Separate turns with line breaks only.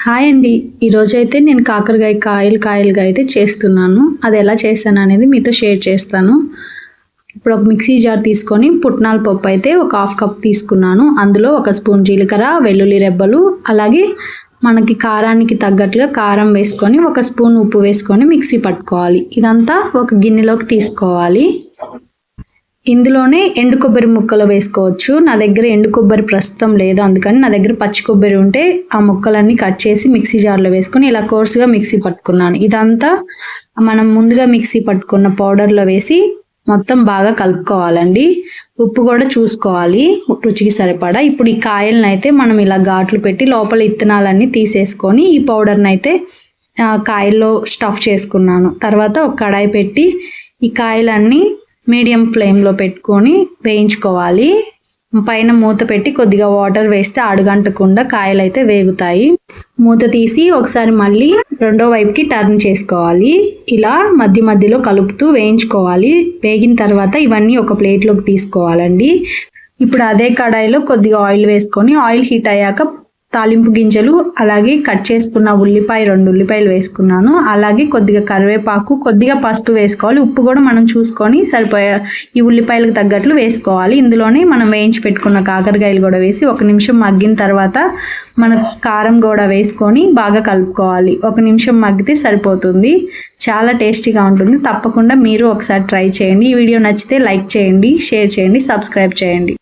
Hi అండి. ఈరోజైతే నేను కాకరకాయ కాయలుగా అయితే చేస్తున్నాను. అది ఎలా చేశాను అనేది మీతో షేర్ చేస్తాను. ఇప్పుడు ఒక మిక్సీ జార్ తీసుకొని పుట్నాల పప్పు అయితే ఒక హాఫ్ కప్ తీసుకున్నాను. అందులో ఒక స్పూన్ జీలకర్ర, వెల్లుల్లి రెబ్బలు, అలాగే మనకి కారానికి తగ్గట్టుగా కారం వేసుకొని ఒక స్పూన్ ఉప్పు వేసుకొని మిక్సీ పట్టుకోవాలి. ఇదంతా ఒక గిన్నెలోకి తీసుకోవాలి. ఇందులోనే ఎండు కొబ్బరి ముక్కలు వేసుకోవచ్చు. నా దగ్గర ఎండు కొబ్బరి ప్రస్తుతం లేదు, అందుకని నా దగ్గర పచ్చి కొబ్బరి ఉంటే ఆ ముక్కలన్నీ కట్ చేసి మిక్సీ జార్లో వేసుకొని ఇలా కోర్సుగా మిక్సీ పట్టుకున్నాను. ఇదంతా మనం ముందుగా మిక్సీ పట్టుకున్న పౌడర్లో వేసి మొత్తం బాగా కలుపుకోవాలండి. ఉప్పు కూడా చూసుకోవాలి రుచికి సరిపడా. ఇప్పుడు ఈ కాయలను అయితే మనం ఇలా ఘాట్లు పెట్టి లోపల ఇత్తనాలన్నీ తీసేసుకొని ఈ పౌడర్ని అయితే కాయల్లో స్టఫ్ చేసుకున్నాను. తర్వాత ఒక కడాయి పెట్టి ఈ కాయలన్నీ మీడియం ఫ్లేమ్లో పెట్టుకొని వేయించుకోవాలి. పైన మూత పెట్టి కొద్దిగా వాటర్ వేస్తే అడుగంటకుండా కాయలు అయితే వేగుతాయి. మూత తీసి ఒకసారి మళ్ళీ రెండో వైపుకి టర్న్ చేసుకోవాలి. ఇలా మధ్య మధ్యలో కలుపుతూ వేయించుకోవాలి. వేగిన తర్వాత ఇవన్నీ ఒక ప్లేట్లోకి తీసుకోవాలండి. ఇప్పుడు అదే కడాయిలో కొద్దిగా ఆయిల్ వేసుకొని ఆయిల్ హీట్ అయ్యాక తాలింపు గింజలు, అలాగే కట్ చేసుకున్న ఉల్లిపాయ 2 ఉల్లిపాయలు వేసుకున్నాను. అలాగే కొద్దిగా కరివేపాకు, కొద్దిగా పసుపు వేసుకోవాలి. ఉప్పు కూడా మనం చూసుకొని సరిపోయే ఈ ఉల్లిపాయలకు తగ్గట్లు వేసుకోవాలి. ఇందులోనే మనం వేయించి పెట్టుకున్న కాకరకాయలు కూడా వేసి 1 నిమిషం మగ్గిన తర్వాత మన కారం కూడా వేసుకొని బాగా కలుపుకోవాలి. 1 నిమిషం మగ్గితే సరిపోతుంది. చాలా టేస్టీగా ఉంటుంది. తప్పకుండా మీరు ఒకసారి ట్రై చేయండి. ఈ వీడియో నచ్చితే లైక్ చేయండి, షేర్ చేయండి, సబ్స్క్రైబ్ చేయండి.